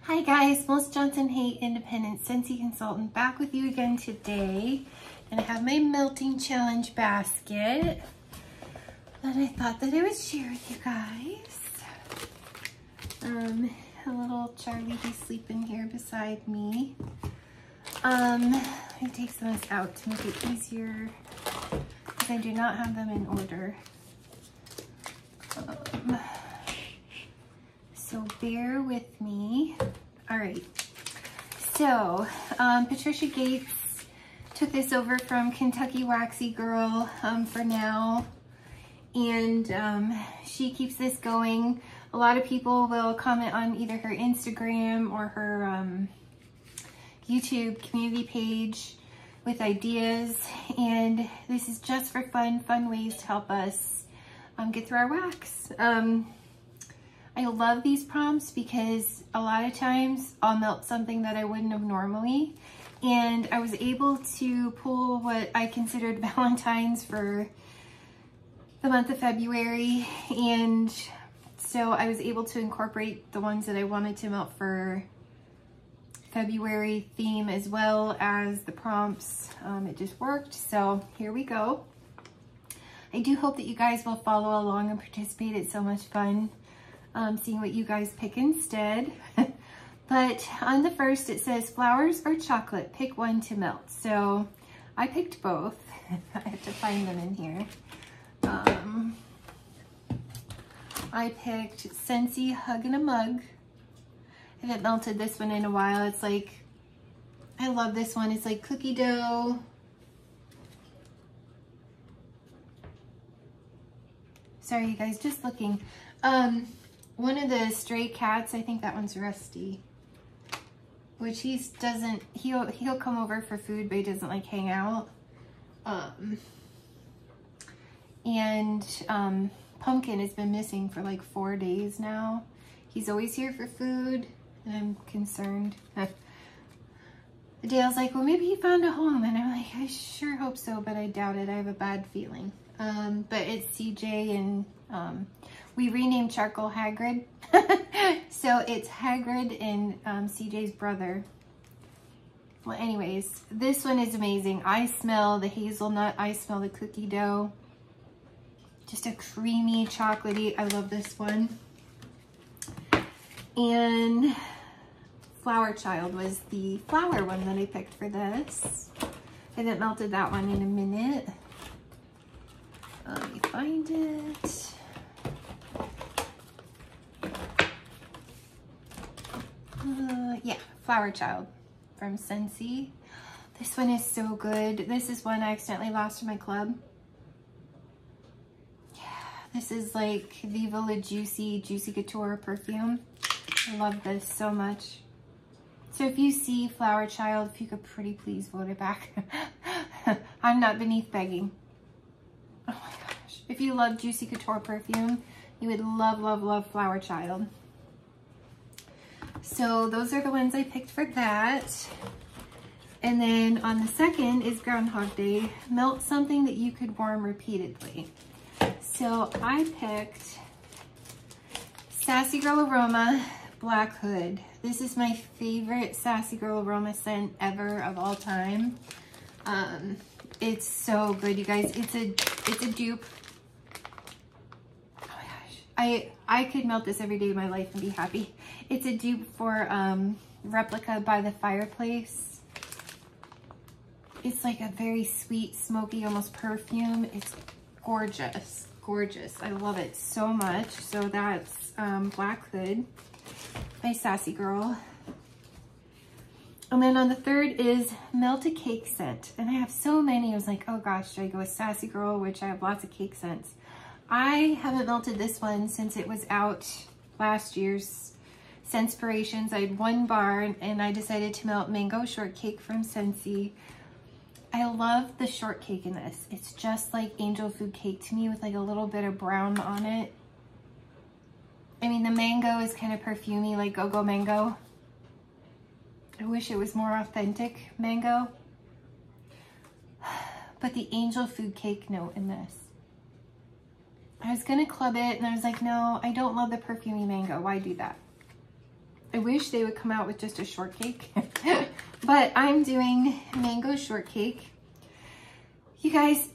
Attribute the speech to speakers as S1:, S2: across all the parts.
S1: Hi guys, Melissa Johnson, Hey Independent Scentsy Consultant, back with you again today. And I have my melting challenge basket that I thought that I would share with you guys. A little Charlie, he's sleeping here beside me. I take some of this out to make it easier because I do not have them in order. So bear with me. All right, so Patricia Gates took this over from Kentucky Waxy Girl for now, and she keeps this going. A lot of people will comment on either her Instagram or her YouTube community page with ideas, and this is just for fun ways to help us get through our wax. I love these prompts because a lot of times I'll melt something that I wouldn't have normally, and I was able to pull what I considered Valentine's for the month of February, and so I was able to incorporate the ones that I wanted to melt for February theme as well as the prompts. It just worked, so here we go. I do hope that you guys will follow along and participate. It's so much fun seeing what you guys pick instead. But on the first it says flowers or chocolate, pick one to melt. So I picked both. I have to find them in here. I picked Scentsy Hug in a Mug. I haven't melted this one in a while. It's like, I love this one. It's like cookie dough. Sorry you guys, just looking. One of the stray cats, I think that one's Rusty, which he'll come over for food, but he doesn't like hang out. Pumpkin has been missing for like 4 days now. He's always here for food, and I'm concerned. Dale's like, well, maybe he found a home, and I'm like, I sure hope so, but I doubt it. I have a bad feeling. But it's CJ, and we renamed Charcoal Hagrid. So it's Hagrid and CJ's brother. Well, anyways, this one is amazing. I smell the hazelnut. I smell the cookie dough. Just a creamy, chocolatey. I love this one. And Flower Child was the flower one that I picked for this. I haven't melted that one in a minute. Let me find it. Yeah, Flower Child from Scentsy. This one is so good. This is one I accidentally lost in my club. Yeah, this is like Viva La Juicy Couture perfume. I love this so much. So if you see Flower Child, if you could pretty please vote it back. I'm not beneath begging. Oh my gosh. If you love Juicy Couture perfume, you would love Flower Child. So those are the ones I picked for that. And then on the second is Groundhog Day. Melt something that you could warm repeatedly. So I picked Sassy Girl Aroma Black Hood. This is my favorite Sassy Girl Aroma scent ever of all time. It's so good, you guys. It's a dupe. Oh my gosh. I could melt this every day of my life and be happy. It's a dupe for Replica by the Fireplace. It's like a very sweet, smoky, almost perfume. It's gorgeous, gorgeous. I love it so much. So that's Black Hood by Sassy Girl. And then on the third is Melt a Cake Scent. And I have so many. I was like, oh gosh, should I go with Sassy Girl, which I have lots of cake scents. I haven't melted this one since it was out last year's Scentspirations. I had one bar and I decided to melt Mango Shortcake from Scentsy. I love the shortcake in this. It's just like angel food cake to me with like a little bit of brown on it. I mean, the mango is kind of perfumey, like Go-Go Mango. I wish it was more authentic mango. But the angel food cake note in this. I was gonna club it and I was like, no, I don't love the perfumey mango. Why do that? I wish they would come out with just a shortcake, but I'm doing mango shortcake. You guys,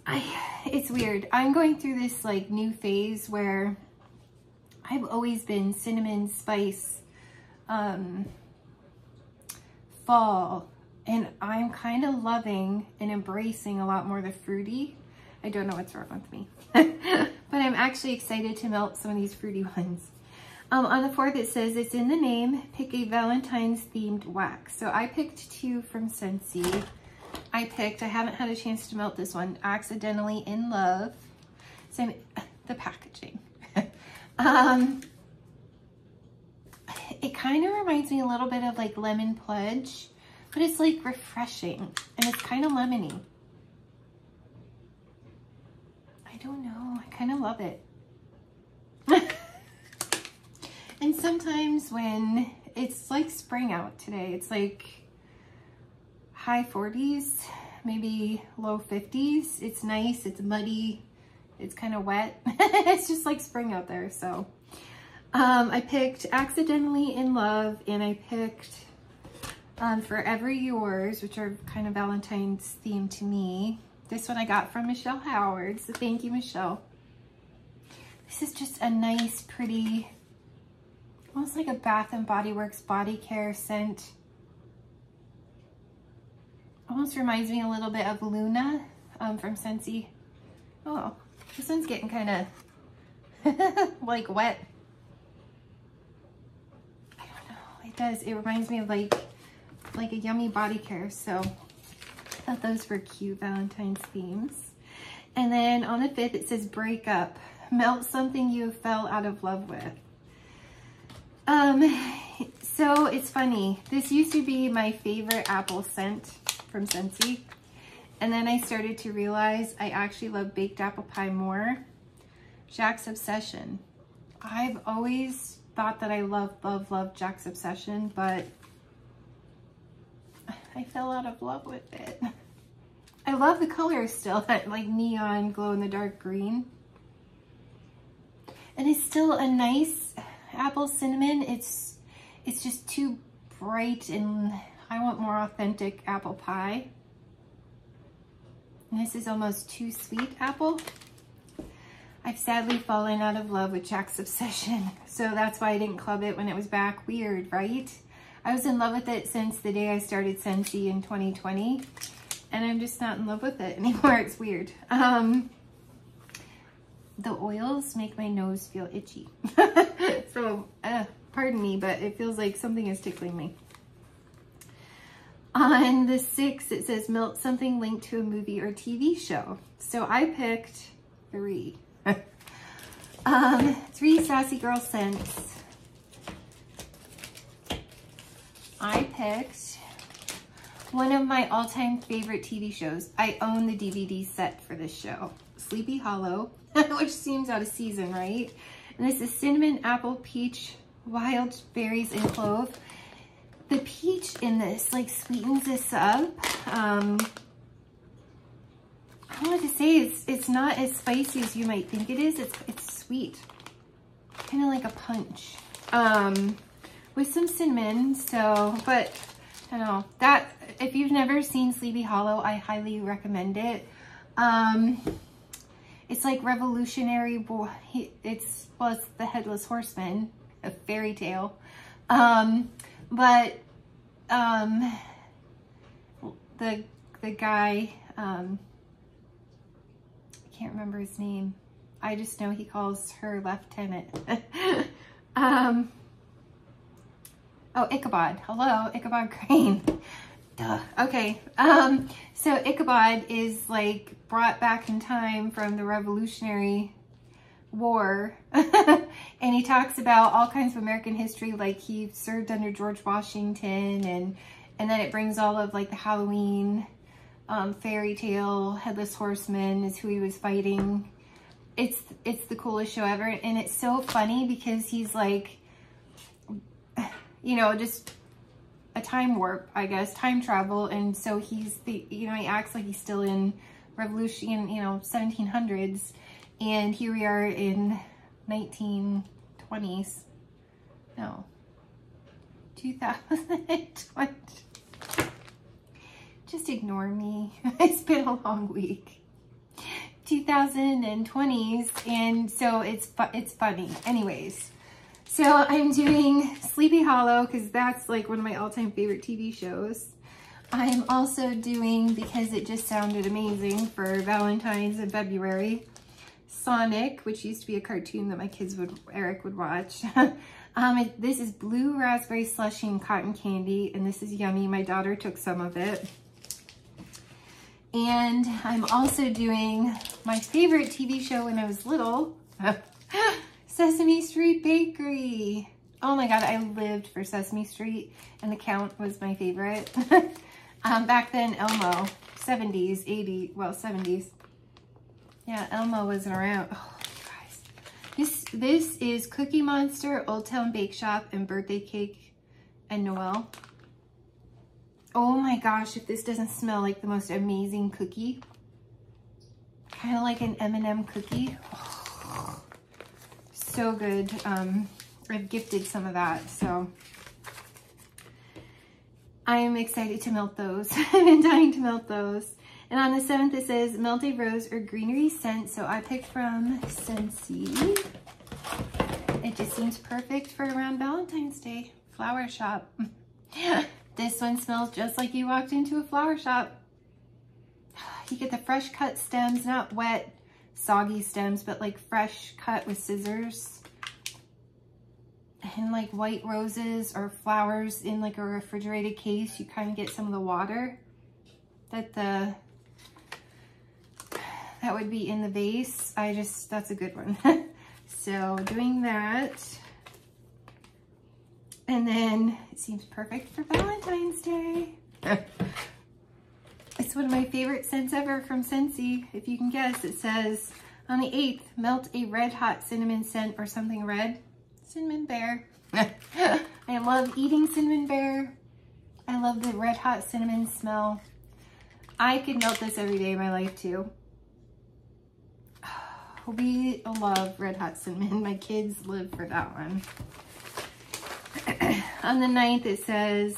S1: it's weird. I'm going through this like new phase where I've always been cinnamon spice, fall, and I'm kind of loving and embracing a lot more the fruity. I don't know what's wrong with me, but I'm actually excited to melt some of these fruity ones. On the 4th, it says, it's in the name, pick a Valentine's themed wax. So I picked 2 from Scentsy. I haven't had a chance to melt this one, Accidentally in Love. So the packaging. It kind of reminds me a little bit of like Lemon Pledge, but it's like refreshing and it's kind of lemony. I don't know, I kind of love it. And sometimes when it's like spring out today, it's like high 40s, maybe low 50s. It's nice, it's muddy, it's kind of wet. It's just like spring out there. So I picked Accidentally in Love, and I picked Forever Yours, which are kind of Valentine's themed to me. This one I got from Michelle Howard, so thank you, Michelle. This is just a nice, pretty, almost like a Bath and Body Works body care scent. Almost reminds me a little bit of Luna from Scentsy. Oh, this one's getting kind of like wet. I don't know, it does. It reminds me of like a yummy body care. So I thought those were cute Valentine's themes. And then on the 5th, it says break up, melt something you fell out of love with. So it's funny. This used to be my favorite apple scent from Scentsy. And then I started to realize I actually love baked apple pie more. Jack's Obsession. I've always thought that I love Jack's Obsession, but I fell out of love with it. I love the color still, that like neon glow in the dark green. And it's still a nice apple cinnamon. It's just too bright, and I want more authentic apple pie. And this is almost too sweet apple. I've sadly fallen out of love with Jack's Obsession, so that's why I didn't club it when it was back. Weird, right? I was in love with it since the day I started Scentsy in 2020, and I'm just not in love with it anymore. It's weird. The oils make my nose feel itchy. So, pardon me, but it feels like something is tickling me. On the 6th, it says melt something linked to a movie or TV show. So I picked 3. 3 Sassy Girl scents. I picked one of my all-time favorite TV shows. I own the DVD set for this show, Sleepy Hollow, which seems out of season, right? And this is cinnamon, apple, peach, wild berries, and clove. The peach in this like sweetens this up. I wanted to say it's not as spicy as you might think it is. It's sweet, kind of like a punch, with some cinnamon. So, but I don't know, that if you've never seen Sleepy Hollow, I highly recommend it. It's like revolutionary. It's the Headless Horseman, a fairy tale. But the guy, I can't remember his name. I just know he calls her Lieutenant. Oh, Ichabod. Hello, Ichabod Crane. Duh. Okay. So Ichabod is like brought back in time from the Revolutionary War. And he talks about all kinds of American history, like he served under George Washington, and then it brings all of like the Halloween fairy tale. Headless Horseman is who he was fighting. It's the coolest show ever, and it's so funny because he's like, you know, just a time warp, I guess, time travel, and so he's he acts like he's still in Revolution, 1700s, and here we are in 1920s. No, 2020. Just ignore me. It's been a long week. 2020s, and so it's funny. Anyways, so I'm doing Sleepy Hollow because that's like one of my all-time favorite TV shows. I'm also doing, because it just sounded amazing for Valentine's in February, Sonic, which used to be a cartoon that my kids Eric would watch. This is blue raspberry slushy and cotton candy, and this is yummy. My daughter took some of it. And I'm also doing my favorite TV show when I was little, Sesame Street Bakery. Oh my God, I lived for Sesame Street, and The Count was my favorite. Back then, Elmo, 70s, 80s, well, 70s. Yeah, Elmo wasn't around. Oh, guys. This is Cookie Monster, Old Town Bake Shop, and Birthday Cake and Noel. Oh my gosh, if this doesn't smell like the most amazing cookie. Kind of like an M&M cookie. Oh, so good. I've gifted some of that, so I am excited to melt those. I've been dying to melt those. And on the 7th, it says melt a rose or greenery scent. So I picked from Scentsy. It just seems perfect for around Valentine's Day. Flower shop. This one smells just like you walked into a flower shop. You get the fresh cut stems, not wet, soggy stems, but like fresh cut with scissors. And like white roses or flowers in like a refrigerated case, you kind of get some of the water that would be in the vase. That's a good one. So doing that. And then it seems perfect for Valentine's Day. It's one of my favorite scents ever from Scentsy. If you can guess, it says on the 8th, melt a red hot cinnamon scent or something red. Cinnamon bear. I love eating cinnamon bear. I love the red hot cinnamon smell. I could melt this every day of my life too. We love red hot cinnamon. My kids live for that one. On the 9th, it says,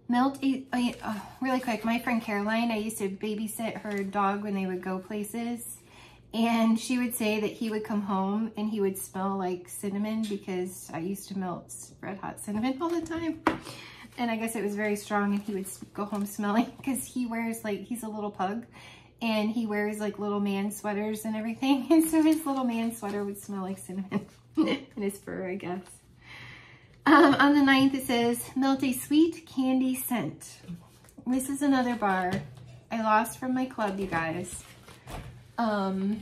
S1: melt really quick, my friend Caroline, I used to babysit her dog when they would go places, and she would say that he would come home and he would smell like cinnamon because I used to melt red hot cinnamon all the time. And I guess it was very strong, and he would go home smelling because he wears he's a little pug, and he wears like little man sweaters and everything. And so his little man sweater would smell like cinnamon in his fur, I guess. On the 9th, it says, melt a sweet candy scent. This is another bar I lost from my club, you guys. Where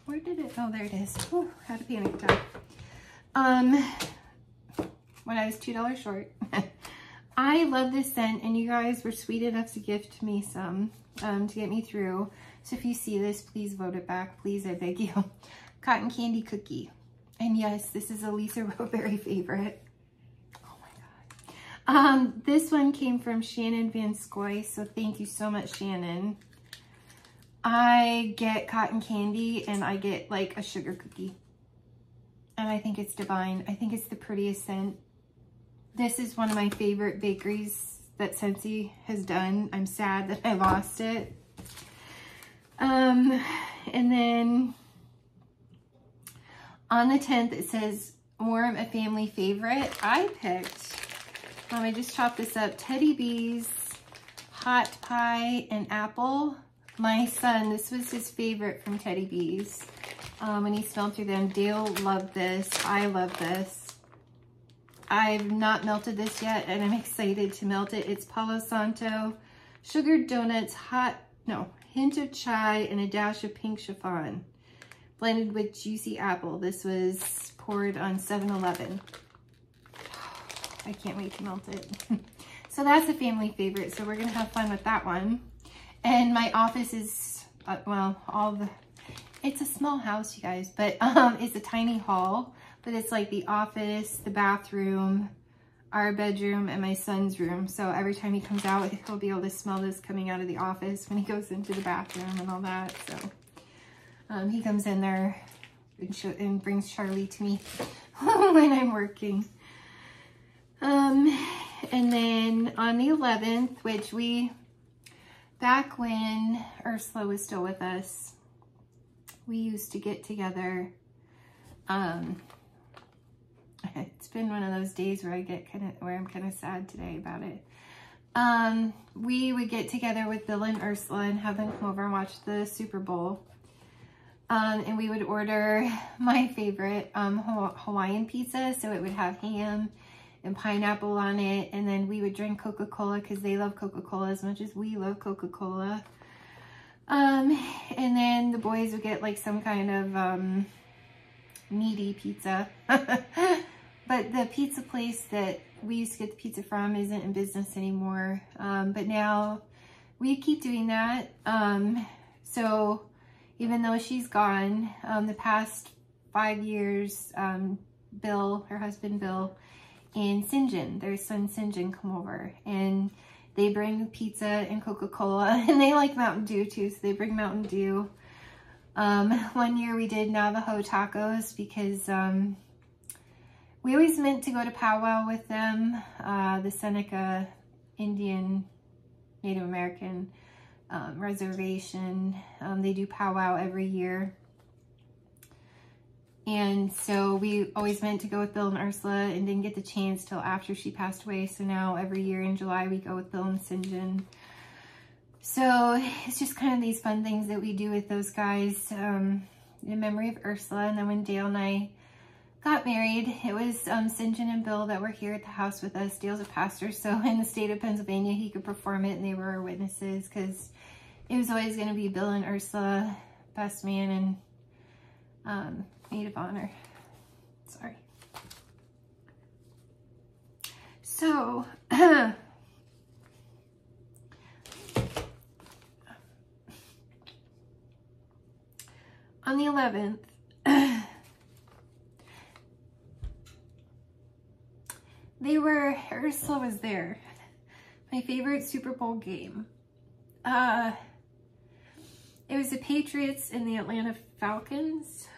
S1: did it? Oh, there it is. Whew, had a panic attack. When I was $2 short. I love this scent, and you guys were sweet enough to gift me some to get me through. So if you see this, please vote it back. Please, I beg you. Cotton Candy Cookie. And yes, this is a Lisa Roberry favorite. Oh my God. This one came from Shannon Van Scoy, so thank you so much, Shannon. I get cotton candy and I get like a sugar cookie. And I think it's divine. I think it's the prettiest scent. This is one of my favorite bakeries that Scentsy has done. I'm sad that I lost it. And then on the 10th, it says, warm a family favorite. I picked, I just chopped this up, Teddy B's, Hot Pie, and Apple. My son, this was his favorite from Teddy B's. When he smelled through them, Dale loved this. I love this. I've not melted this yet, and I'm excited to melt it. It's Palo Santo, sugared donuts, hint of chai, and a dash of pink chiffon, blended with juicy apple. This was poured on 7-Eleven. I can't wait to melt it. So that's a family favorite. So we're gonna have fun with that one. And my office is, it's a small house, you guys, but it's a tiny hall, but it's like the office, the bathroom, our bedroom, and my son's room. So every time he comes out, he'll be able to smell this coming out of the office when he goes into the bathroom and all that. So he comes in there and brings Charlie to me when I'm working. And then on the 11th, which back when Ursula was still with us, we used to get together. It's been one of those days where I'm kind of sad today about it. We would get together with Bill and Ursula and have them come over and watch the Super Bowl. And we would order my favorite Hawaiian pizza. So it would have ham and pineapple on it. And then we would drink Coca-Cola because they love Coca-Cola as much as we love Coca-Cola. And then the boys would get like some kind of meaty pizza. But the pizza place that we used to get the pizza from isn't in business anymore. But now we keep doing that. So even though she's gone, the past 5 years, Bill, her husband Bill, and Sinjin, their son Sinjin, come over and they bring pizza and Coca-Cola, and they like Mountain Dew too, so they bring Mountain Dew. One year we did Navajo tacos because we always meant to go to powwow with them, the Seneca Indian Native American reservation. They do powwow every year. And so we always meant to go with Bill and Ursula and didn't get the chance till after she passed away. So now every year in July we go with Bill and Sinjin. So it's just kind of these fun things that we do with those guys in memory of Ursula. And then when Dale and I got married, it was Sinjin and Bill that were here at the house with us. Dale's a pastor, so in the state of Pennsylvania he could perform it, and they were our witnesses because it was always going to be Bill and Ursula, best man and maid of honor. Sorry. So on the 11th, Ursula was there. My favorite Super Bowl game. It was the Patriots and the Atlanta Falcons,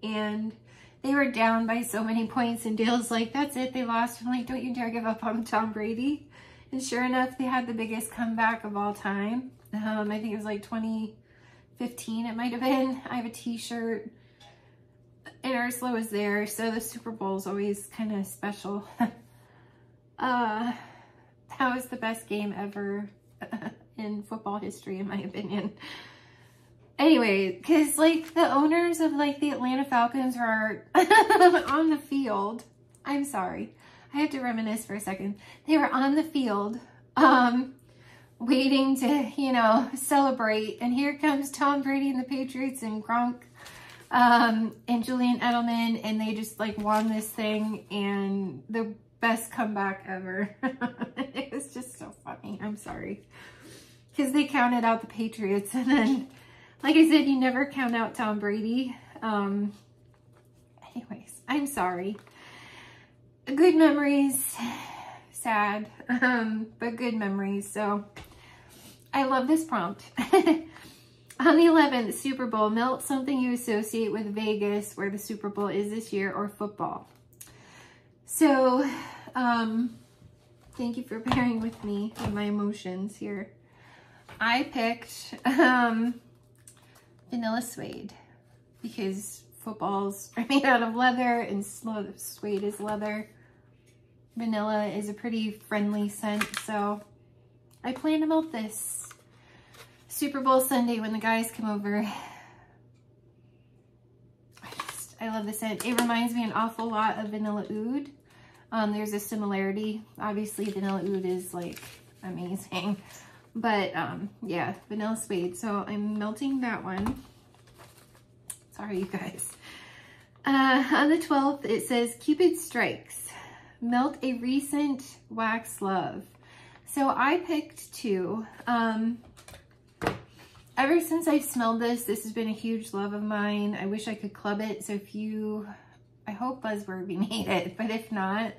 S1: and they were down by so many points, and Dale's like, that's it, they lost. I'm like, don't you dare give up on Tom Brady. And sure enough, they had the biggest comeback of all time. I think it was like 2015 it might have been. I have a t-shirt, and Ursula was there, so the Super Bowl is always kind of special. That was the best game ever in football history, in my opinion. Anyway, because like the owners of like the Atlanta Falcons were on the field. I'm sorry, I had to reminisce for a second. They were on the field waiting to, you know, celebrate, and here comes Tom Brady and the Patriots and Gronk and Julian Edelman, and they just like won this thing, and the best comeback ever. It was just so funny. I'm sorry, because they counted out the Patriots, and then like I said, you never count out Tom Brady. Anyways, I'm sorry. Good memories, sad, but good memories. So I love this prompt. On the 11th, Super Bowl, melt something you associate with Vegas, where the Super Bowl is this year, or football. So, thank you for bearing with me and my emotions here. I picked vanilla suede because footballs are made out of leather and suede is leather. Vanilla is a pretty friendly scent, so I plan to melt this Super Bowl Sunday when the guys come over. I love the scent. It reminds me an awful lot of Vanilla Oud. There's a similarity. Obviously, Vanilla Oud is like amazing. But yeah, vanilla suede. So I'm melting that one. Sorry, you guys. On the 12th, it says Cupid Strikes. Melt a recent wax love. So I picked two. Ever since I've smelled this, this has been a huge love of mine. I wish I could club it. So if you, I hope Buzzword made it, but if not,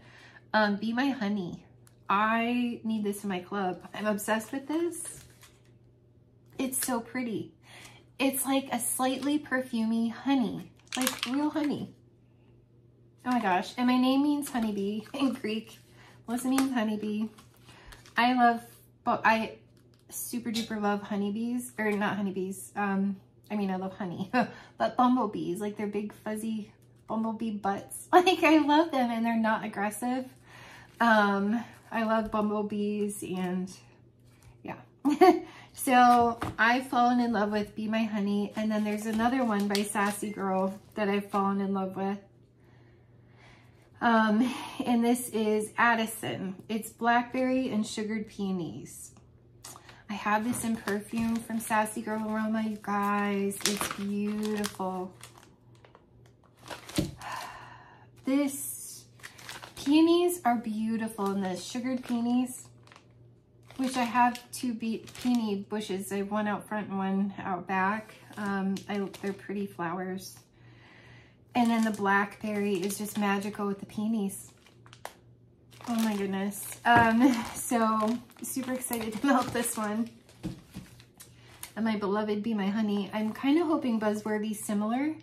S1: Be My Honey. I need this in my club. I'm obsessed with this. It's so pretty. It's like a slightly perfumey honey, like real honey. Oh my gosh. And my name means honeybee in Greek. Melissa means honeybee. I super duper love honeybees, or not honeybees. I mean, I love honey, but bumblebees, like they're big fuzzy bumblebee butts. Like I love them and they're not aggressive. I love bumblebees and yeah. So I've fallen in love with Be My Honey. And then there's another one by Sassy Girl that I've fallen in love with. And this is Addison. It's blackberry and sugared peonies. I have this in perfume from Sassy Girl Aroma, you guys. It's beautiful. This peonies are beautiful, and the sugared peonies, which I have two peony bushes. I have one out front and one out back. They're pretty flowers. And then the blackberry is just magical with the peonies. Oh my goodness. So super excited to melt this one. And my beloved Be My Honey. I'm kind of hoping Buzzworthy's similar.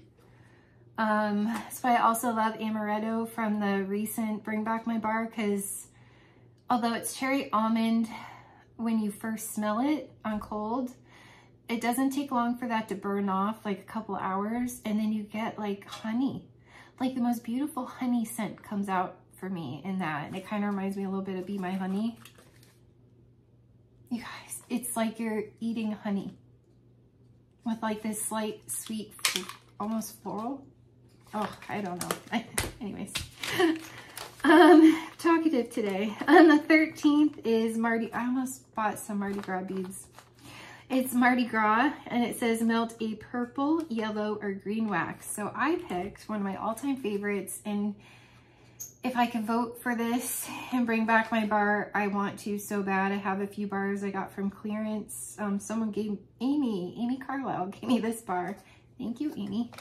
S1: So I also love Amaretto from the recent Bring Back My Bar, because although it's cherry almond when you first smell it on cold, it doesn't take long for that to burn off, like a couple hours, and then you get like honey. Like the most beautiful honey scent comes out for me in that. And it kind of reminds me a little bit of Be My Honey. You guys, it's like you're eating honey with like this slight sweet, almost floral. Oh, I don't know. Anyways. Talkative today. On the 13th is I almost bought some Mardi Gras beads. It's Mardi Gras, and it says melt a purple, yellow, or green wax. So I picked one of my all-time favorites, and if I could vote for this and bring back my bar, I want to so bad. I have a few bars I got from clearance. Someone gave Amy Carlisle gave me this bar. Thank you, Amy.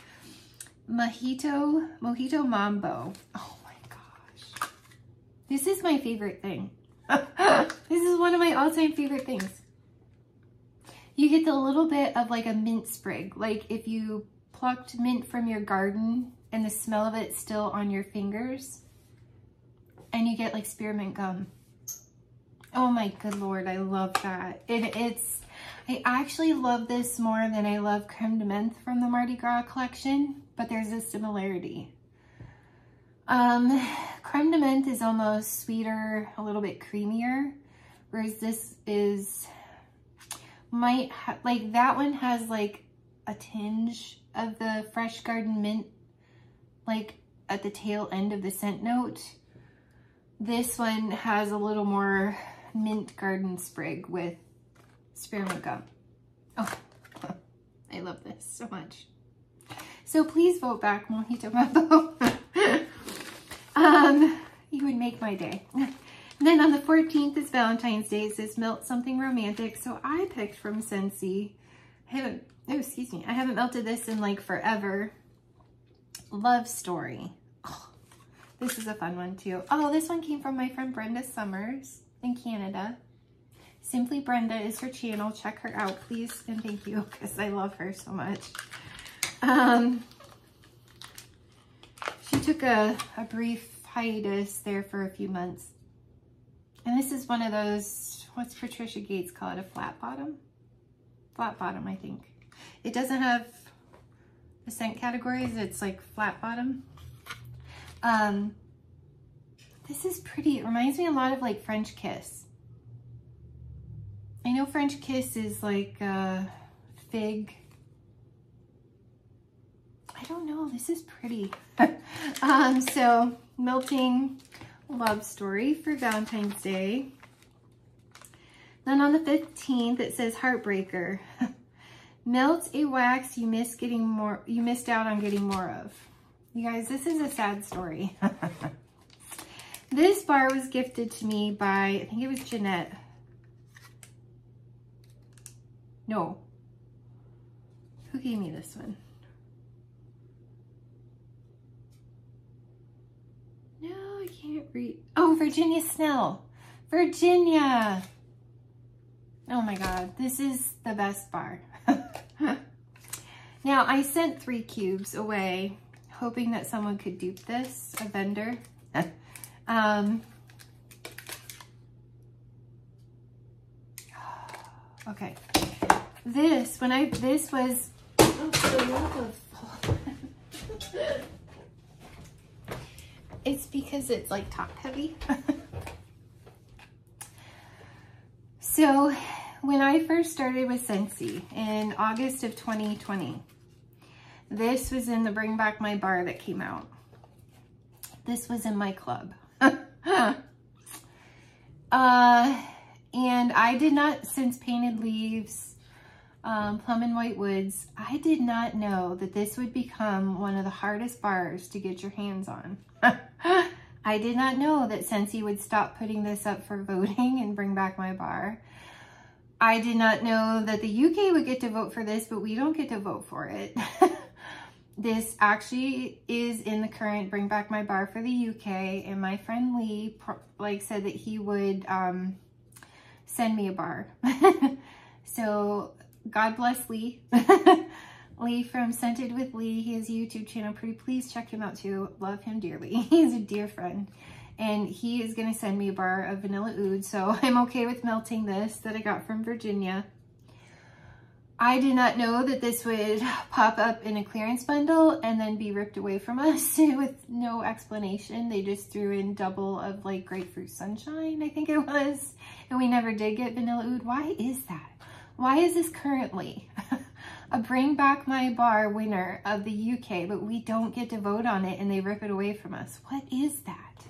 S1: Mojito Mambo. Oh my gosh. This is my favorite thing. This is one of my all-time favorite things. You get the little bit of like a mint sprig. Like if you plucked mint from your garden and the smell of it's still on your fingers, and you get like spearmint gum. Oh my good Lord, I love that. I actually love this more than I love Creme de Menthe from the Mardi Gras collection, but there's a similarity. Creme de Menthe is almost sweeter, a little bit creamier, whereas this is, like that one has like a tinge of the fresh garden mint, like at the tail end of the scent note. This one has a little more mint garden sprig with spearmint gum. Oh, I love this so much. So please vote back Mojito Mambo. You would make my day. And then on the 14th is Valentine's Day. It says melt something romantic. So I picked from Scentsy. I haven't melted this in like forever. Love Story. Oh, this is a fun one too. Oh, this one came from my friend Brenda Summers in Canada. Simply Brenda is her channel. Check her out, please. And thank you, because I love her so much. She took a brief hiatus there for a few months. And this is one of those, what's Patricia Gates call it? A flat bottom? Flat bottom, I think. It doesn't have the scent categories. It's like flat bottom. This is pretty. It reminds me a lot of like French Kiss. I know French Kiss is like fig. I don't know. This is pretty. So melting Love Story for Valentine's Day. Then on the 15th, it says Heartbreaker. Melt a wax you missed out on getting more of. You guys, this is a sad story. This bar was gifted to me by, I think it was Jeanette. No. Who gave me this one? No, I can't read. Oh, Virginia Snell. Virginia. Oh my God, this is the best bar. Now, I sent 3 cubes away, hoping that someone could dupe this, a vendor. Okay. This was, oh, it's because it's like top heavy. So when I first started with Scentsy in August of 2020, this was in the Bring Back My Bar that came out. This was in my club. And I did not, since Painted Leaves, Plum and White Woods, I did not know that this would become one of the hardest bars to get your hands on. I did not know that Scentsy would stop putting this up for voting and Bring Back My Bar. I did not know that the UK would get to vote for this, but we don't get to vote for it. This actually is in the current Bring Back My Bar for the UK, and my friend Lee said that he would send me a bar. So God bless Lee. Lee from Scented with Lee. He has a YouTube channel. Pretty please check him out too. Love him dearly. He's a dear friend. And he is going to send me a bar of vanilla oud. So I'm okay with melting this that I got from Virginia. I did not know that this would pop up in a clearance bundle and then be ripped away from us with no explanation. They just threw in double of like grapefruit sunshine, I think it was. And we never did get vanilla oud. Why is that? Why is this currently a Bring Back My Bar winner of the UK, but we don't get to vote on it and they rip it away from us? What is that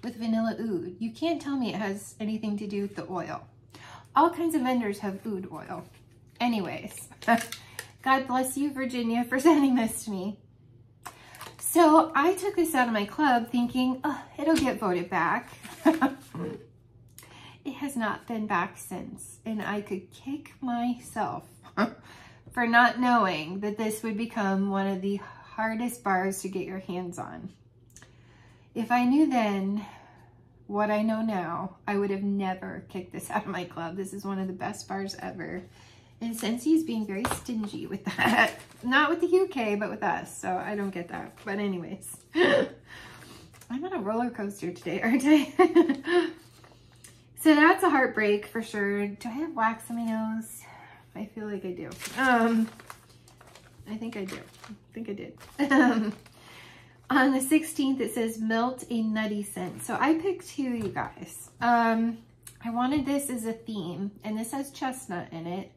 S1: with vanilla oud? You can't tell me it has anything to do with the oil. All kinds of vendors have oud oil. Anyways, God bless you, Virginia, for sending this to me. So I took this out of my club thinking, oh, it'll get voted back. It has not been back since, and I could kick myself for not knowing that this would become one of the hardest bars to get your hands on. If I knew then what I know now, I would have never kicked this out of my club. This is one of the best bars ever. And Scentsy is being very stingy with that. Not with the UK, but with us. So I don't get that. But anyways. I'm on a roller coaster today, aren't I? So that's a heartbreak for sure. Do I have wax on my nose? I feel like I do. I think I do. I think I did. On the 16th, it says melt a nutty scent. So I picked two, you guys. I wanted this as a theme. And this has chestnut in it.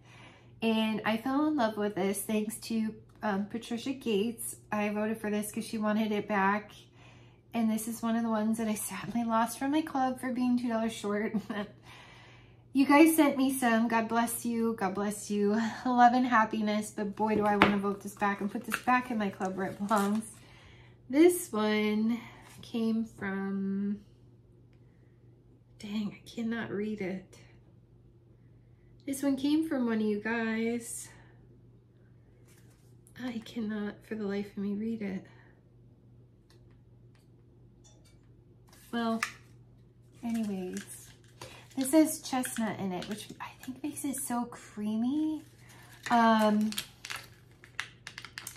S1: And I fell in love with this thanks to Patricia Gates. I voted for this because she wanted it back. And this is one of the ones that I sadly lost from my club for being $2 short. You guys sent me some. God bless you. God bless you. Love and happiness. But boy, do I want to vote this back and put this back in my club where it belongs. This one came from... Dang, I cannot read it. This one came from one of you guys. I cannot for the life of me read it. Well, anyways, this has chestnut in it, which I think makes it so creamy. And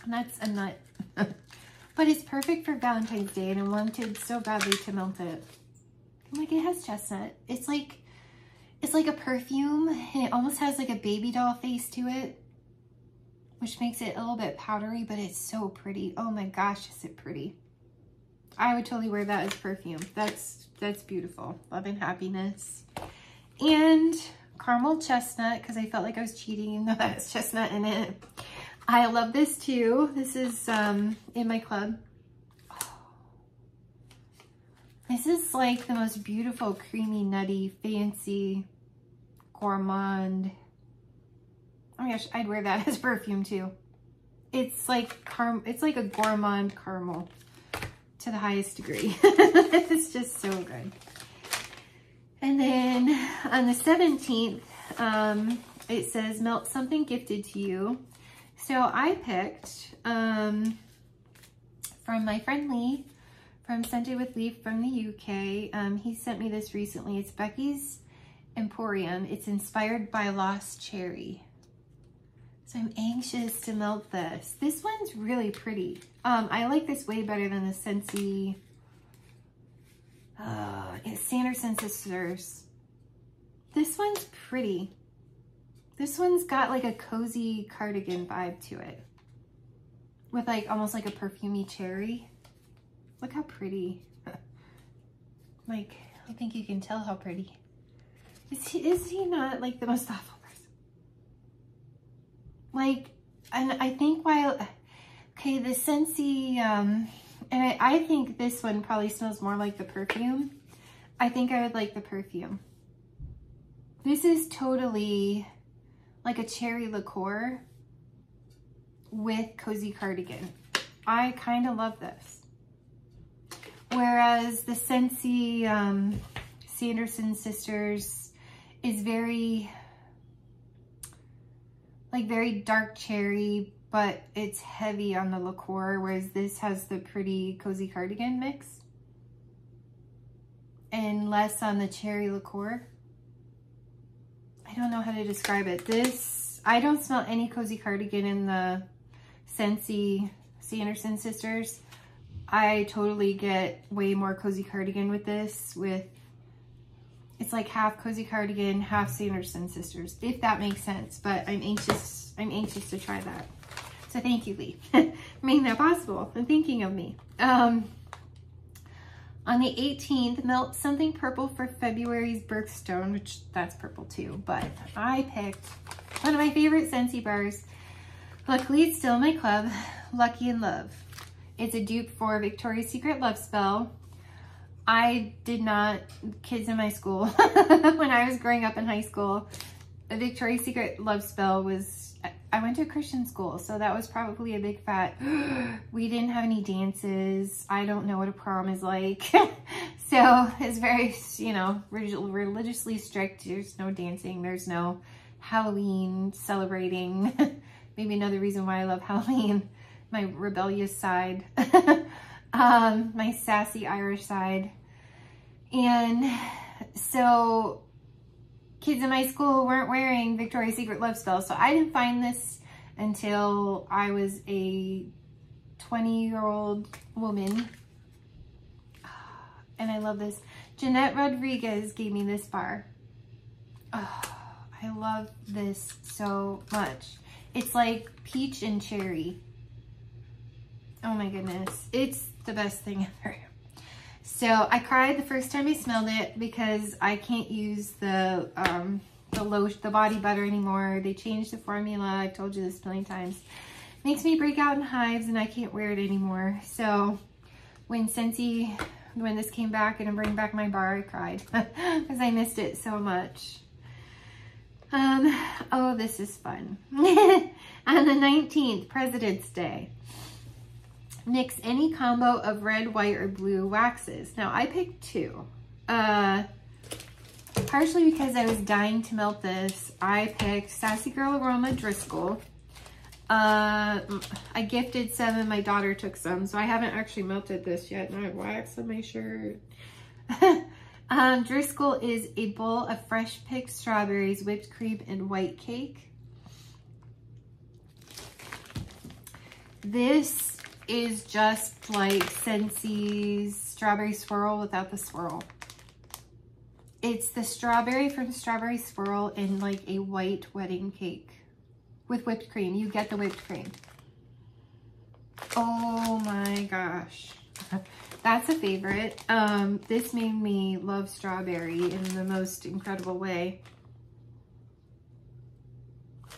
S1: that's a nut. But it's perfect for Valentine's Day, and I wanted so badly to melt it. Like, it has chestnut. It's like a perfume, and it almost has like a baby doll face to it, which makes it a little bit powdery, but it's so pretty. Oh my gosh, is it pretty. I would totally wear that as perfume. That's beautiful. Love and happiness. And caramel chestnut, because I felt like I was cheating even though that has chestnut in it. I love this too. This is in my club. This is like the most beautiful, creamy, nutty, fancy, gourmand. Oh my gosh, I'd wear that as perfume too. It's like a gourmand caramel to the highest degree. It's just so good. And then on the 17th, it says melt something gifted to you. So I picked from my friend Lee, from Scented with Lee from the UK. He sent me this recently. It's Beckys Emporium. It's inspired by Lost Cherry. So I'm anxious to melt this. This one's really pretty. I like this way better than the Scentsy, it's Sanderson Sisters. This one's pretty. This one's got like a cozy cardigan vibe to it. With like, almost like a perfumey cherry. Look how pretty. Like, I think you can tell how pretty. Is he not like the most thoughtful person? Like, and I think while, okay, the Scentsy, and I think this one probably smells more like the perfume. I think I would like the perfume. This is totally like a cherry liqueur with cozy cardigan. I kind of love this. Whereas the Scentsy Sanderson Sisters is very, like very dark cherry, but it's heavy on the liqueur, whereas this has the pretty cozy cardigan mix and less on the cherry liqueur. I don't know how to describe it. This, I don't smell any cozy cardigan in the Scentsy Sanderson Sisters. I totally get way more cozy cardigan with this. It's like half cozy cardigan, half Sanderson Sisters, if that makes sense. But I'm anxious to try that. So thank you, Lee, for making that possible and thinking of me. On the 18th, melt something purple for February's birthstone, which that's purple too, but I picked one of my favorite Scentsy bars. Luckily, it's still in my club, Lucky in Love. It's a dupe for Victoria's Secret Love Spell. I did not, kids in my school, when I was growing up in high school, the Victoria's Secret Love Spell was, I went to a Christian school, so that was probably a big fat, we didn't have any dances. I don't know what a prom is like. So it's very, you know, religiously strict. There's no dancing. There's no Halloween celebrating. Maybe another reason why I love Halloween. My rebellious side. My sassy Irish side. And so kids in my school weren't wearing Victoria's Secret Love Spell, so I didn't find this until I was a 20-year-old woman. And I love this. Jeanette Rodriguez gave me this bar. Oh, I love this so much. It's like peach and cherry. Oh my goodness. It's the best thing ever. So I cried the first time I smelled it because I can't use the body butter anymore. They changed the formula. I've told you this a million times. Makes me break out in hives and I can't wear it anymore. So when this came back and I'm bringing back my bar, I cried because I missed it so much. Oh, this is fun. On the 19th, President's Day. Mix any combo of red, white, or blue waxes. Now, I picked two. Partially because I was dying to melt this, I picked Sassy Girl Aroma Driscoll. I gifted some and my daughter took some, so I haven't actually melted this yet. And I have wax on my shirt. Driscoll is a bowl of fresh picked strawberries, whipped cream, and white cake. This is just like Scentsy's strawberry swirl without the swirl. It's the strawberry from Strawberry Swirl in like a white wedding cake with whipped cream. You get the whipped cream. Oh my gosh. That's a favorite. This made me love strawberry in the most incredible way.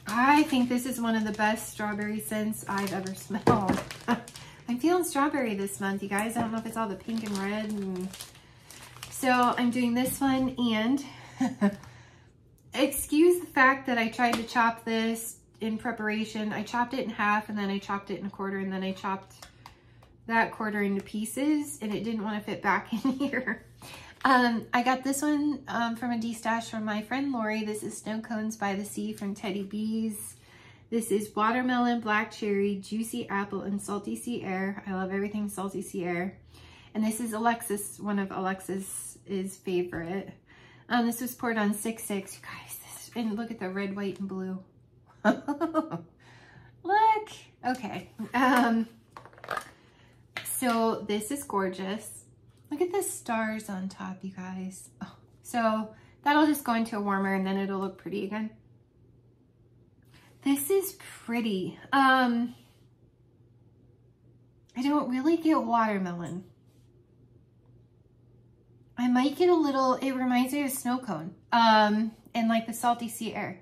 S1: I think this is one of the best strawberry scents I've ever smelled. I'm feeling strawberry this month, you guys. I don't know if it's all the pink and red. So I'm doing this one, and excuse the fact that I tried to chop this in preparation. I chopped it in half, and then I chopped it in a quarter, and then I chopped that quarter into pieces, and it didn't want to fit back in here. I got this one from a D-stash from my friend Lori. This is Snow Cones by the Sea from Teddy Bees. This is watermelon, black cherry, juicy apple, and salty sea air. I love everything salty sea air. And this is Alexis, one of Alexis's favorite. This was poured on 6.6. You guys, and look at the red, white, and blue. Look. Okay. So this is gorgeous. Look at the stars on top, you guys. Oh, so that'll just go into a warmer and then it'll look pretty again. This is pretty. I don't really get watermelon. I might get a little, it reminds me of a snow cone. And like the salty sea air.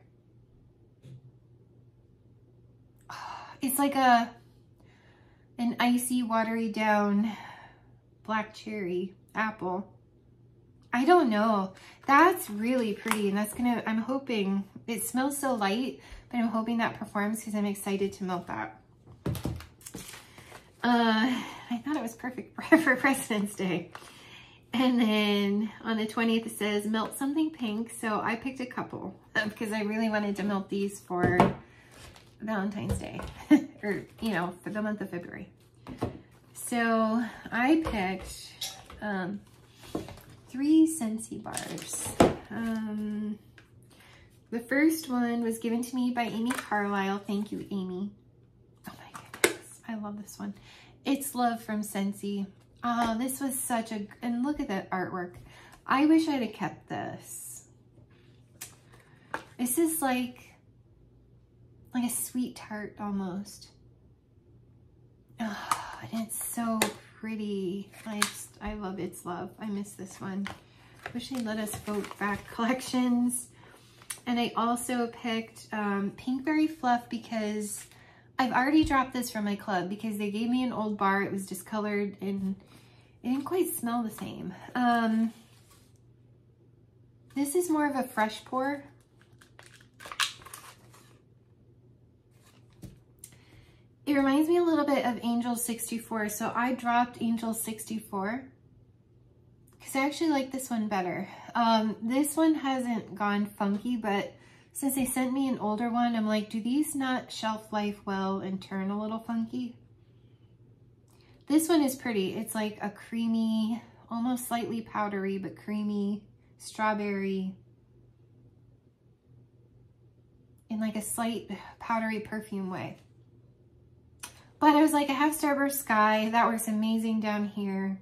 S1: It's like an icy, watery down black cherry apple. I don't know. That's really pretty, and that's gonna, I'm hoping, it smells so light, but I'm hoping that performs because I'm excited to melt that. I thought it was perfect for President's Day. And then on the 20th, it says melt something pink. So I picked a couple because I really wanted to melt these for Valentine's Day or, you know, for the month of February. So I picked 3 Scentsy bars. The first one was given to me by Amy Carlisle. Thank you, Amy. Oh my goodness, I love this one. It's Love from Scentsy. Oh, this was such a, and look at that artwork. I wish I'd have kept this. This is like a sweet tart almost. Oh, and it's so pretty. I love It's Love. I miss this one. Wish they let us vote back collections. And I also picked Pinkberry Fluff because I've already dropped this from my club because they gave me an old bar. It was discolored and it didn't quite smell the same. This is more of a fresh pour. It reminds me a little bit of Angel 64. So I dropped Angel 64 because I actually like this one better. This one hasn't gone funky, but since they sent me an older one, I'm like, do these not shelf life well and turn a little funky? This one is pretty. It's like a creamy, almost slightly powdery, but creamy strawberry in like a slight powdery perfume way. But I was like, I have Starburst Sky. That works amazing down here.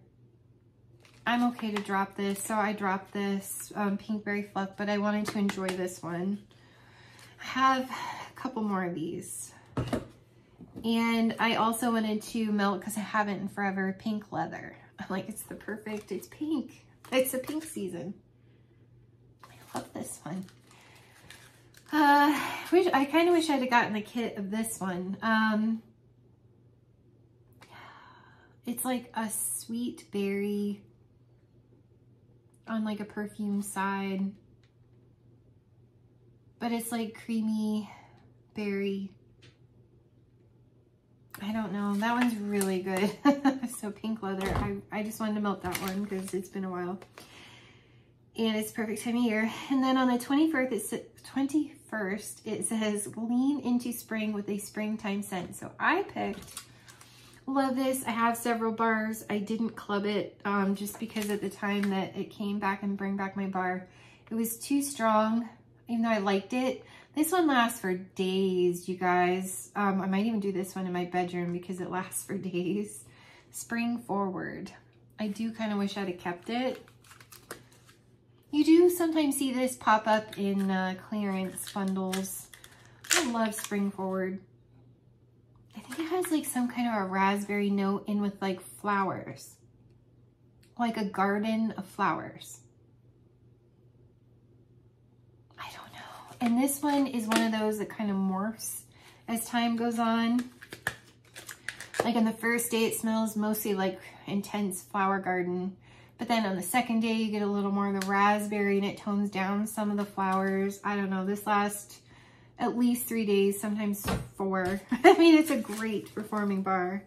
S1: I'm okay to drop this. So I dropped this Pinkberry Fluff, but I wanted to enjoy this one. I have a couple more of these. And I also wanted to melt, because I haven't in forever, Pink Leather. I'm like, it's the perfect, it's pink. It's the pink season. I love this one. I kind of wish I'd have gotten the kit of this one. It's like a sweet berry on like a perfume side, but it's like creamy berry. I don't know. That one's really good. So Pink Leather. I just wanted to melt that one because it's been a while. And it's perfect time of year. And then on the 21st, it says lean into spring with a springtime scent. So I picked, love this. I have several bars. I didn't club it just because at the time that it came back and bring back my bar, it was too strong, even though I liked it. This one lasts for days, you guys. I might even do this one in my bedroom because it lasts for days. Spring Forward. I do kind of wish I'd have kept it. You do sometimes see this pop up in clearance bundles. I love Spring Forward. I think it has like some kind of a raspberry note in with like flowers. Like a garden of flowers. I don't know. And this one is one of those that kind of morphs as time goes on. Like on the first day it smells mostly like intense flower garden. But then on the second day you get a little more of the raspberry and it tones down some of the flowers. I don't know. This lasts at least 3 days, sometimes 4. I mean, it's a great performing bar.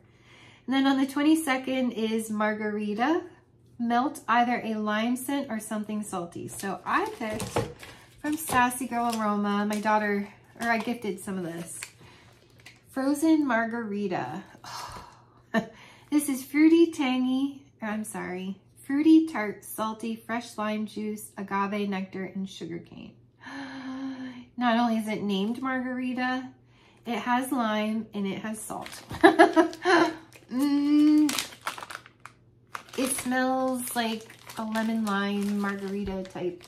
S1: And then on the 22nd is Margarita. Melt either a lime scent or something salty. So I picked from Sassy Girl Aroma. My daughter, or I gifted some of this. Frozen Margarita. Oh. This is fruity, tangy, fruity, tart, salty, fresh lime juice, agave nectar, and sugarcane. Not only is it named Margarita, It has lime and it has salt. It smells like a lemon lime margarita type.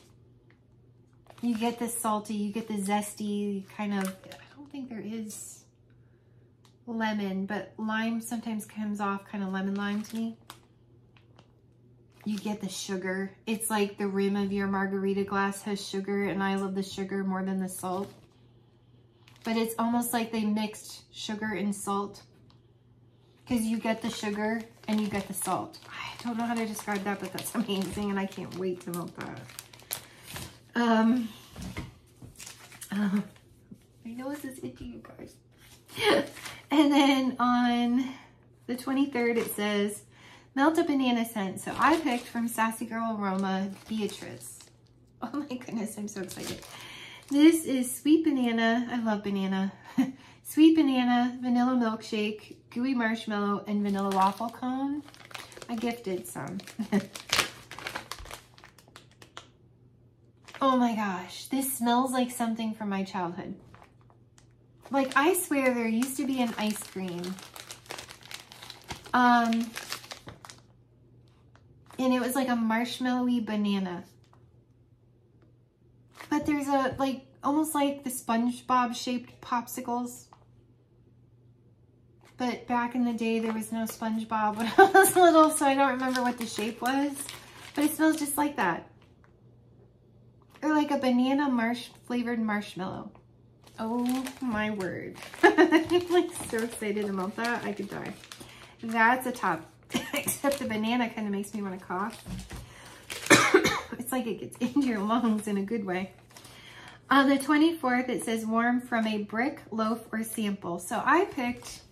S1: You get the salty, you get the zesty kind of, I don't think there is lemon, but lime sometimes comes off kind of lemon lime to me. You get the sugar. It's like the rim of your margarita glass has sugar, and I love the sugar more than the salt. But it's almost like they mixed sugar and salt, because you get the sugar and you get the salt. I don't know how to describe that, but that's amazing, and I can't wait to melt that. My nose is itchy, you guys. And then on the 23rd, it says, melt a banana scent. So I picked from Sassy Girl Aroma, Beatrice. Oh my goodness, I'm so excited. This is sweet banana. I love banana. Sweet banana, vanilla milkshake, gooey marshmallow, and vanilla waffle cone. I gifted some. Oh my gosh, this smells like something from my childhood. Like, I swear there used to be an ice cream. And it was like a marshmallowy banana. But there's a, like, almost like the SpongeBob shaped popsicles. But back in the day, there was no SpongeBob when I was little, so I don't remember what the shape was. But it smells just like that. Or like a banana flavored marshmallow. Oh my word. I'm like so excited about that. I could die. That's a top. Except the banana kind of makes me want to cough. It's like it gets into your lungs in a good way. On the 24th, it says warm from a brick, loaf, or sample. So I picked,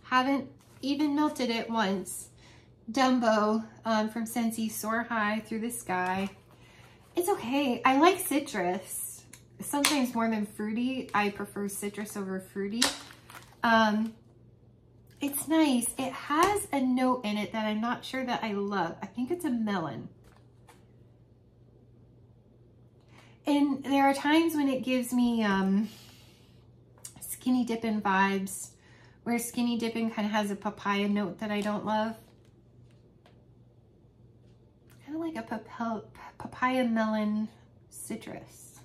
S1: haven't even melted it once, Dumbo from Scentsy, Soar High Through the Sky. It's okay. I like citrus. Sometimes more than fruity. I prefer citrus over fruity. It's nice. It has a note in it that I'm not sure that I love. I think it's a melon. And there are times when it gives me Skinny Dippin' vibes, where Skinny Dippin' kind of has a papaya note that I don't love. Kind of like a papaya melon citrus.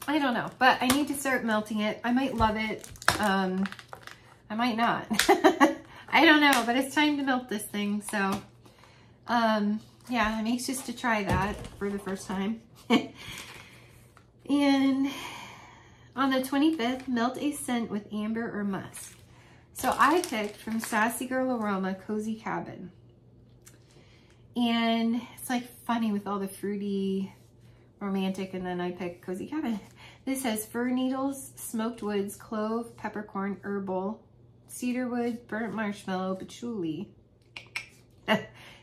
S1: I don't know, but I need to start melting it. I might love it. I might not. I don't know, but it's time to melt this thing. So, yeah, I'm anxious to try that for the first time. And on the 25th, melt a scent with amber or musk. So I picked from Sassy Girl Aroma, Cozy Cabin. And it's like funny with all the fruity, romantic, and then I picked Cozy Cabin. This has fir needles, smoked woods, clove, peppercorn, herbal, cedarwood, burnt marshmallow, patchouli,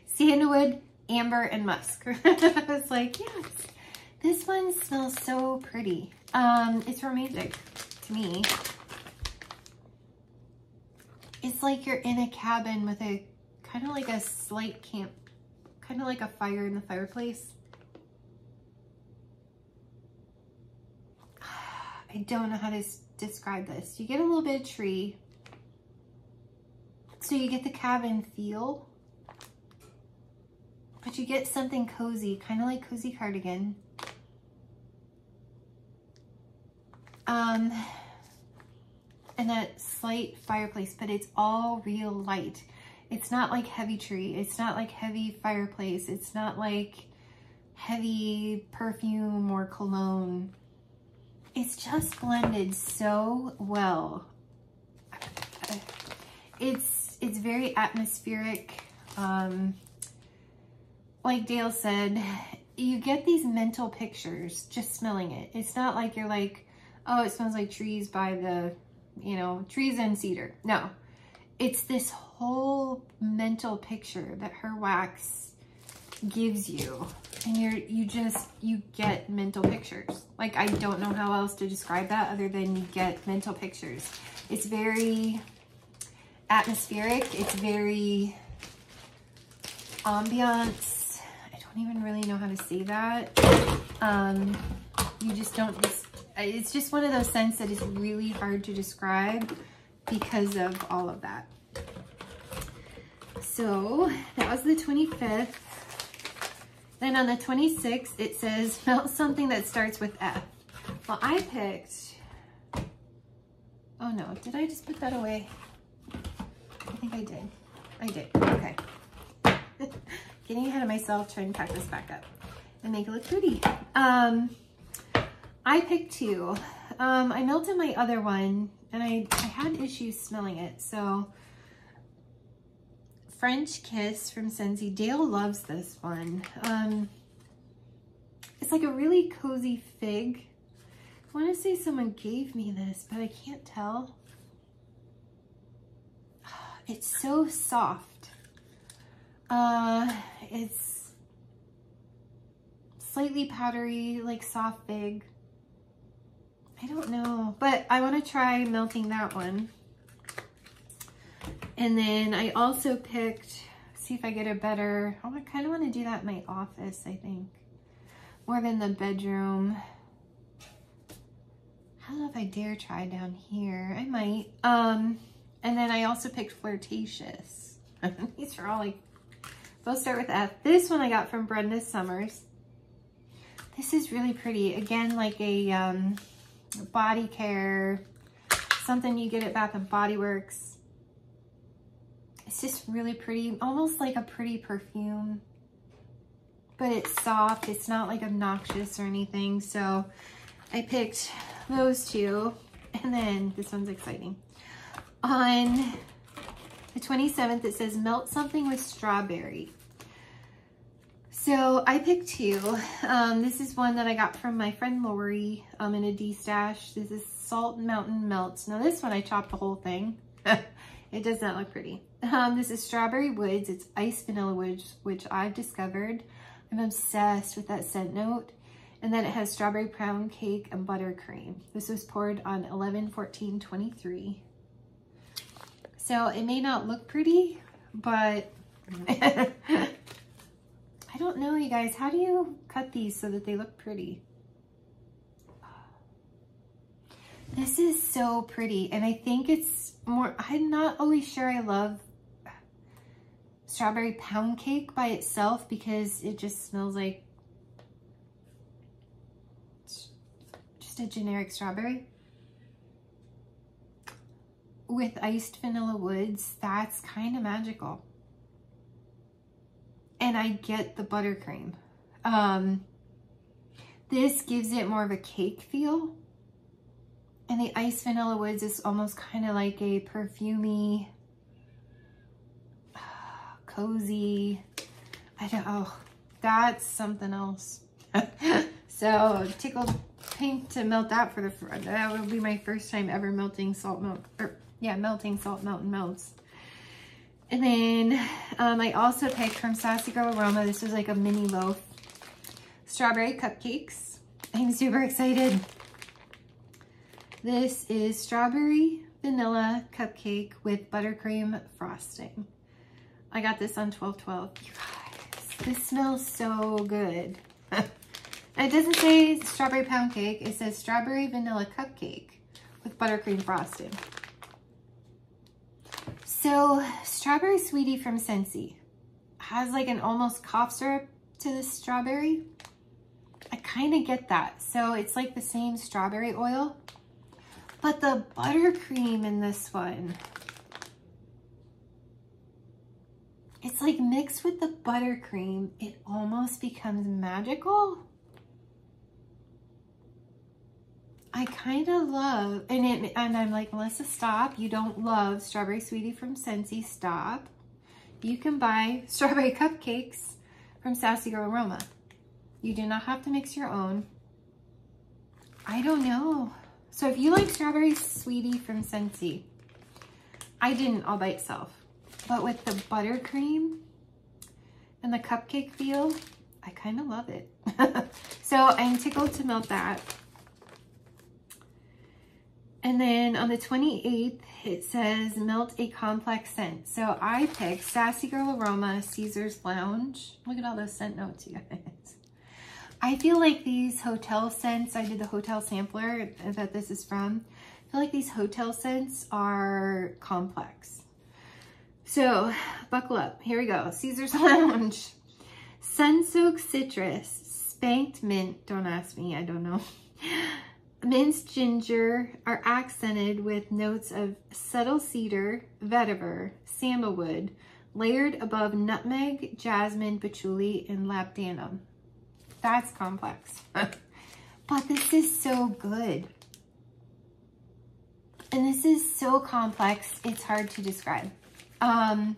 S1: sandalwood, amber, and musk. I was like, yes, this one smells so pretty. It's romantic to me. It's like you're in a cabin with a kind of like a slight camp, kind of like a fire in the fireplace. I don't know how to describe this. You get a little bit of tree. So you get the cabin feel. But you get something cozy, kind of like Cozy Cardigan. And that slight fireplace, but it's all real light. It's not like heavy tree. It's not like heavy fireplace. It's not like heavy perfume or cologne. It's just blended so well. It's very atmospheric. Like Dale said, you get these mental pictures just smelling it. It's not like you're like, oh, it smells like trees by the, you know, trees and cedar. No, it's this whole mental picture that her wax gives you. And you get mental pictures. Like, I don't know how else to describe that other than you get mental pictures. It's very atmospheric. It's very ambiance. I don't even really know how to say that. You just don't just it's just one of those scents that is really hard to describe because of all of that. So that was the 25th. Then on the 26th, it says melt something that starts with F. Well, I picked, oh no, did I just put that away? I think I did. I did, okay. Getting ahead of myself, trying to pack this back up and make it look pretty. I picked two. I melted my other one and I had issues smelling it. So French Kiss from Scentsy. Dale loves this one. It's like a really cozy fig. I want to say someone gave me this, but I can't tell. It's so soft. It's slightly powdery, like soft fig. I don't know, but I want to try melting that one. And then I also picked, see if I get a better, I kind of want to do that in my office, I think, more than the bedroom. I don't know if I dare try down here. I might. And then I also picked Flirtatious. These are all like, both start with F. This one I got from Brenda Summers. This is really pretty. Again, like a body care, something you get at Bath and Body Works. It's just really pretty, almost like a pretty perfume, but it's soft. It's not like obnoxious or anything. So I picked those two. And then this one's exciting. On the 27th, it says melt something with strawberry. So I picked two. This is one that I got from my friend Lori in a D-stash. This is Salt Mountain Melts. Now this one I chopped the whole thing. It does not look pretty. This is Strawberry Woods. It's Iced Vanilla Woods, which I've discovered. I'm obsessed with that scent note. And then it has Strawberry Pound Cake and Buttercream. This was poured on 11/14/23. So it may not look pretty, but I don't know, you guys. How do you cut these so that they look pretty? This is so pretty, and I think it's more, I'm not always sure I love Strawberry Pound Cake by itself because it just smells like just a generic strawberry. With Iced Vanilla Woods, that's kind of magical. And I get the buttercream. This gives it more of a cake feel. And the Iced Vanilla Woods is almost kind of like a perfumey, cozy, I don't know. That's something else. So tickled pink to melt that for the front. That will be my first time ever melting Salt Mountain, melting Salt Mountain Melts. And then I also picked from Sassy Girl Aroma. This was like a mini loaf. Strawberry Cupcakes. I'm super excited. This is Strawberry Vanilla Cupcake with Buttercream Frosting. I got this on 12/12. You guys, this smells so good. It doesn't say Strawberry Pound Cake. It says Strawberry Vanilla Cupcake with Buttercream Frosting. So, Strawberry Sweetie from Scentsy has like an almost cough syrup to the strawberry. I kind of get that. So, it's like the same strawberry oil, but the buttercream in this one, it's like mixed with the buttercream, it almost becomes magical. I kind of love, and I'm like, Melissa, stop. You don't love Strawberry Sweetie from Scentsy, stop. You can buy strawberry cupcakes from Sassy Girl Aroma. You do not have to mix your own. I don't know. So if you like Strawberry Sweetie from Scentsy, I didn't all by itself, but with the buttercream and the cupcake feel, I kind of love it. So I'm tickled to melt that. And then on the 28th, it says melt a complex scent. So I picked Sassy Girl Aroma Caesar's Lounge. Look at all those scent notes, you guys. I feel like these hotel scents, I did the hotel sampler that this is from. I feel like these hotel scents are complex. So buckle up, here we go. Caesar's Lounge. Sun-soaked citrus, spanked mint, don't ask me, I don't know. Minced ginger are accented with notes of subtle cedar, vetiver, sandalwood, layered above nutmeg, jasmine, patchouli, and labdanum. That's complex. But this is so good. And this is so complex, it's hard to describe. I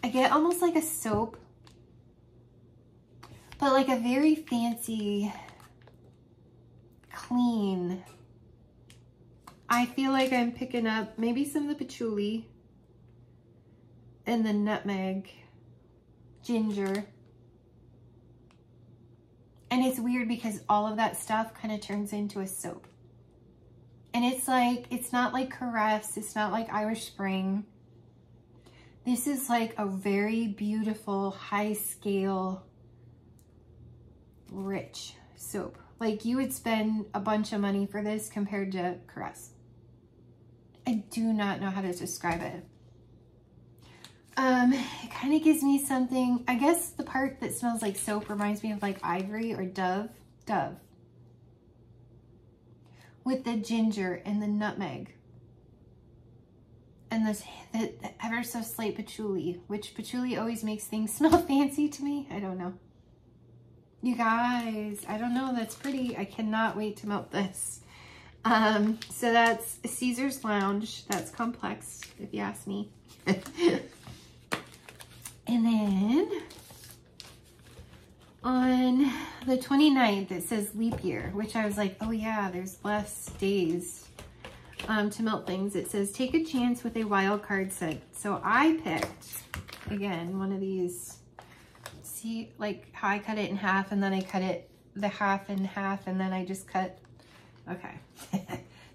S1: get almost like a soap, but like a very fancy, clean. I feel like I'm picking up maybe some of the patchouli and the nutmeg, ginger. And it's weird because all of that stuff kind of turns into a soap. And it's like, it's not like Caress, it's not like Irish Spring. This is like a very beautiful, high scale, rich soap. Like you would spend a bunch of money for this compared to Caress. I do not know how to describe it. It kind of gives me something, I guess the part that smells like soap reminds me of like ivory or Dove. With the ginger and the nutmeg. And the ever so slight patchouli, which patchouli always makes things smell fancy to me. I don't know. You guys, I don't know, that's pretty. I cannot wait to melt this. So that's Caesar's Lounge. That's complex, if you ask me. And then on the 29th, it says leap year, which I was like, oh yeah, there's less days to melt things. It says, take a chance with a wild card scent. So I picked, again, one of these, see like how I cut it in half and then I cut it the half in half and then I just cut, okay.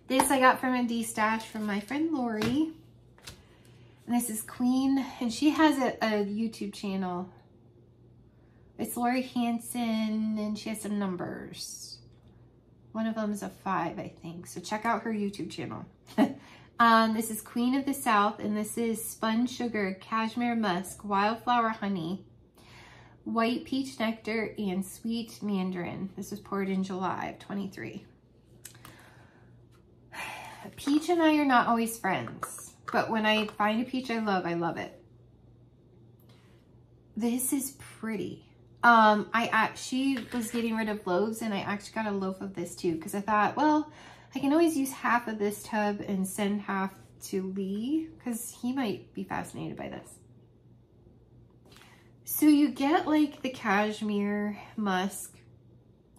S1: This I got from a D-stash from my friend Lori. And this is Queen, and she has a YouTube channel. It's Lori Hanson, and she has some numbers. One of them is a 5, I think. So check out her YouTube channel. This is Queen of the South, and this is spun sugar, cashmere musk, wildflower honey, white peach nectar, and sweet mandarin. This was poured in July of 23. Peach and I are not always friends. But when I find a peach I love it. This is pretty. She was getting rid of loaves and I actually got a loaf of this too because I thought, well, I can always use half of this tub and send half to Lee because he might be fascinated by this. So you get like the cashmere musk.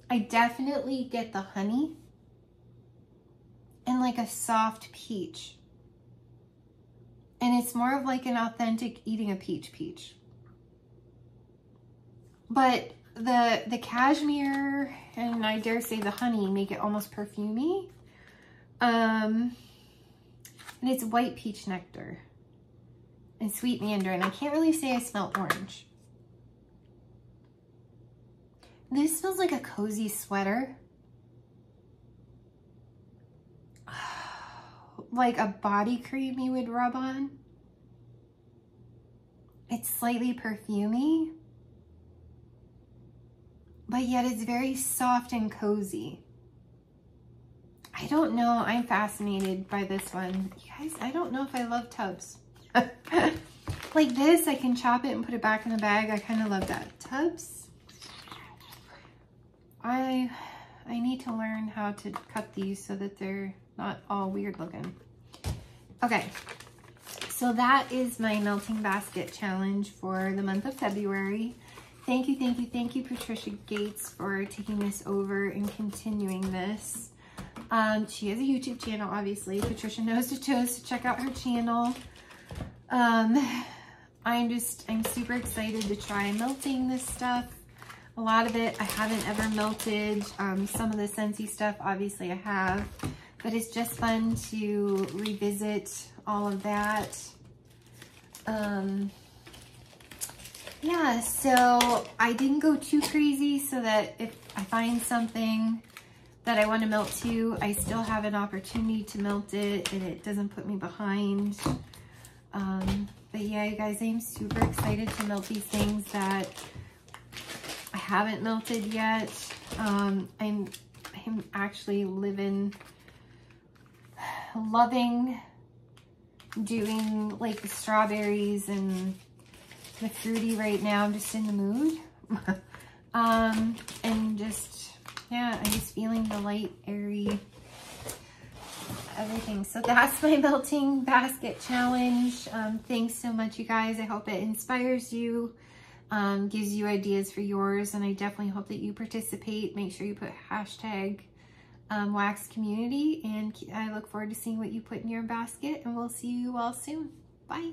S1: I definitely get the honey and like a soft peach. And it's more of like an authentic eating a peach. But the cashmere and I dare say the honey make it almost perfumey. And it's white peach nectar and sweet mandarin. I can't really say I smell orange. This smells like a cozy sweater. Like a body cream you would rub on. It's slightly perfumey, but yet it's very soft and cozy. I don't know, I'm fascinated by this one. You guys, I don't know if I love tubs. Like this, I can chop it and put it back in the bag. I kind of love that. Tubs, I need to learn how to cut these so that they're not all weird looking. Okay, so that is my melting basket challenge for the month of February. Thank you, Patricia Gates, for taking this over and continuing this. She has a YouTube channel, obviously. Patricia Knows to Toast, so check out her channel. I'm super excited to try melting this stuff. A lot of it I haven't ever melted. Some of the Scentsy stuff, obviously I have. But it's just fun to revisit all of that. yeah, so I didn't go too crazy so that if I find something that I want to melt to, I still have an opportunity to melt it and it doesn't put me behind. But yeah, you guys, I'm super excited to melt these things that I haven't melted yet. I'm actually loving doing like the strawberries and the fruity right now. I'm just in the mood. And just, yeah, I'm just feeling the light, airy, everything. So that's my melting basket challenge. Thanks so much, you guys. I hope it inspires you, gives you ideas for yours, and I definitely hope that you participate. Make sure you put hashtag wax community, and I look forward to seeing what you put in your basket, and we'll see you all soon. Bye.